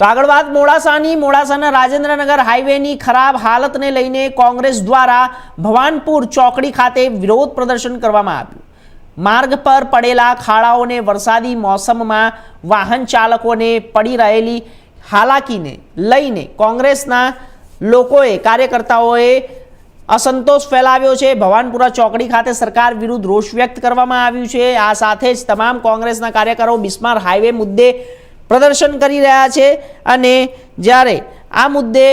તો આગળ વાત મોડાસાના રાજેન્દ્રનગર હાઈવેની ખરાબ હાલતને લઈને કોંગ્રેસ દ્વારા ભવાનપુર ચોકડી ખાતે વિરોધ પ્રદર્શન કરવામાં આવ્યું। માર્ગ પર પડેલા ખાડાઓને વરસાદી મોસમમાં વાહન ચાલકોને પડી રહેલી હાલાકીને લઈને કોંગ્રેસના લોકોએ કાર્યકર્તાઓએ असंतोष फैलाव्यो छे। भवानपुरा चौकड़ी खाते सरकार विरुद्ध रोष व्यक्त करवामां आव्युं छे। आ साथे ज तमाम कोंग्रेसना कार्यकरो बिस्मार हाईवे मुद्दे प्रदर्शन करी रह्या छे अने ज्यारे आ मुद्दे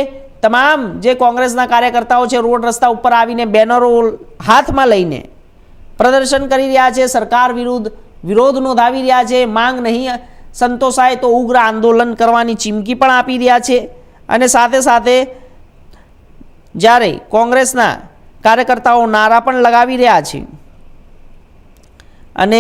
तमाम जे कोंग्रेसना कार्यकर्ताओ छे रोड रस्ता उपर आवीने बेनरो हाथमां लईने प्रदर्शन करी रह्या छे। सरकार विरुद्ध विरोध नोंधावी रह्या छे। मांग नहीं संतोषाय तो उग्र आंदोलन करवानी चीमकी पण आपी रह्या छे अने साथे साथे જ્યારે કોંગ્રેસના કાર્યકર્તાઓ નારા પણ લગાવી રહ્યા છે અને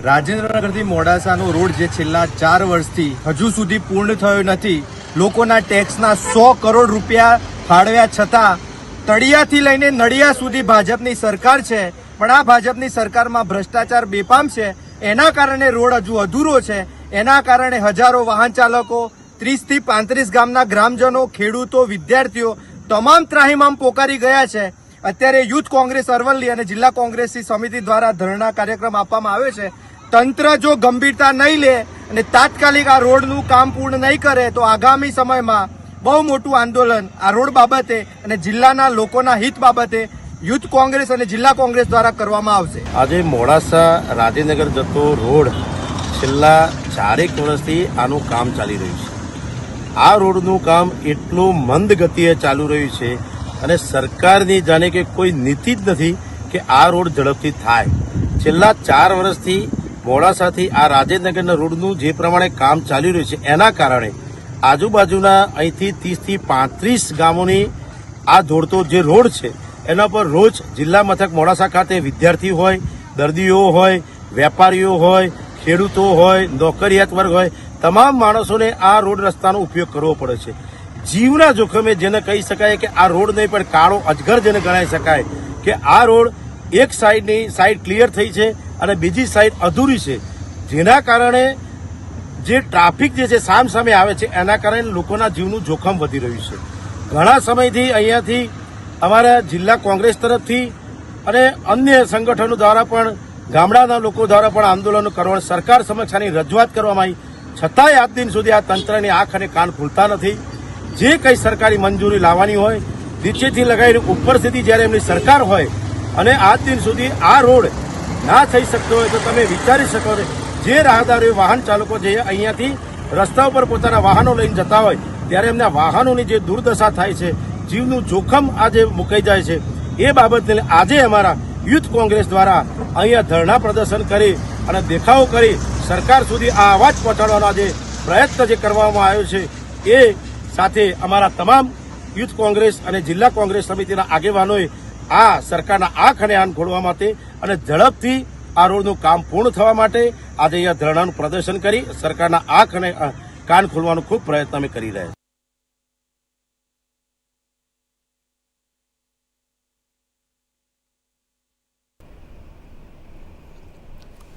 રાજેન્દ્રનગરથી મોડાસાનો રોડ જે છેલ્લા 4 વર્ષથી હજુ સુધી પૂર્ણ થયો નથી, લોકોના ટેક્સના 100 કરોડ રૂપિયા ફાળવ્યા છતાં તળિયાથી લઈને નડિયા સુધી ભાજપની સરકાર છે, પણ આ ભાજપની સરકારમાં ભ્રષ્ટાચાર બેફામ છે। એના કારણે રોડ હજુ અધૂરો છે। એના કારણે હજારો વાહન ચાલકો, 30 થી 35 ગામના ગ્રામજનો, ખેડૂતો, વિદ્યાર્થીઓ તમામ ત્રાહિમામ પોકારી ગયા છે। અત્યારે યુથ કોંગ્રેસ અરવલ્લી અને જિલ્લા કોંગ્રેસી સમિતિ દ્વારા ધરણા કાર્યક્રમ આપવામાં આવ્યો છે। તંત્ર જો ગંભીરતા નહીં લે અને તાત્કાલિક આ રોડનું કામ પૂર્ણ નહીં કરે તો આગામી સમયમાં બહુ મોટું આંદોલન આ રોડ બાબતે અને જિલ્લાના લોકોના હિત બાબતે યુથ કોંગ્રેસ અને જિલ્લા કોંગ્રેસ દ્વારા કરવામાં આવશે। આજે મોડાસા રાજેન્દ્રનગર જતો રોડ છેલ્લા 4 વર્ષથી આનું કામ ચાલી રહ્યું છે। આ રોડનું કામ એટલું મંદ ગતિએ ચાલુ રહ્યું છે અને સરકારની જાણે કે કોઈ નીતિ જ નથી કે આ રોડ ઝડપથી થાય। છેલ્લા 4 વર્ષથી મોડાસાથી આ રાજેન્દ્રનગરના રોડનું જે પ્રમાણે કામ ચાલી રહ્યું છે એના કારણે આજુબાજુના અહીંથી 30 થી 35 ગામોની આ દોડતો જે રોડ છે એના પર રોજ જિલ્લા મથક મોડાસા ખાતે વિદ્યાર્થી હોય, દર્દીઓ હોય, વેપારીઓ હોય, ખેડૂતો હોય, નોકરિયાત વર્ગ હોય, તમામ માણસોને આ રોડ રસ્તાનો ઉપયોગ કરવો પડે છે। જીવના જોખમે જેને કહી શકાય કે આ રોડ નહીં પણ કાળો અજગર જેને ગણાઈ શકાય કે આ રોડ એક સાઈડની સાઈડ ક્લિયર થઈ છે અને બીજી સાઈડ અધૂરી છે, જેના કારણે જે ટ્રાફિક જે છે સામસામે આવે છે એના કારણે લોકોના જીવનું જોખમ વધી રહ્યું છે। ઘણા સમયથી અહીંયાથી અમારા જિલ્લા કોંગ્રેસ તરફથી અને અન્ય સંગઠનો દ્વારા પણ ગામડાના લોકો દ્વારા પણ આંદોલનો કરવા સરકાર સમક્ષ આની રજૂઆત કરવામાં આવી, છતાંય આજ દિન સુધી આ તંત્રની આંખ અને કાન ખુલતા નથી। જે કંઈ સરકારી મંજૂરી લાવવાની હોય નીચેથી લગાવીને ઉપર સુધી જ્યારે એમની સરકાર હોય અને આજ દિન સુધી આ રોડ ના થઈ શકતો હોય તો તમે વિચારી શકો છો જે રાહદારીઓ, વાહન ચાલકો જે અહીંયાથી રસ્તા ઉપર પોતાના વાહનો લઈને જતા હોય ત્યારે એમના વાહનોની જે દુર્દશા થાય છે, જીવનું જોખમ આજે મુકાઈ જાય છે, એ બાબતને આજે અમારા યુથ કોંગ્રેસ દ્વારા અહીંયા ધરણા પ્રદર્શન કરી અને દેખાવો કરી સરકાર સુધી આ અવાજ પહોંચાડવાનો આજે પ્રયત્ન જે કરવામાં આવ્યો છે એ સાથે અમારા તમામ યુથ કોંગ્રેસ અને જિલ્લા કોંગ્રેસ સમિતિના આગેવાનોએ આ સરકારના આંખ અને કાન ખોલવા માટે અને ઝડપથી આ રોડનું કામ પૂર્ણ થવા માટે આજે અહીંયા ધરણાનું પ્રદર્શન કરી સરકારના આંખ અને કાન ખોલવાનો ખૂબ પ્રયત્ન અમે કરી રહ્યા છીએ।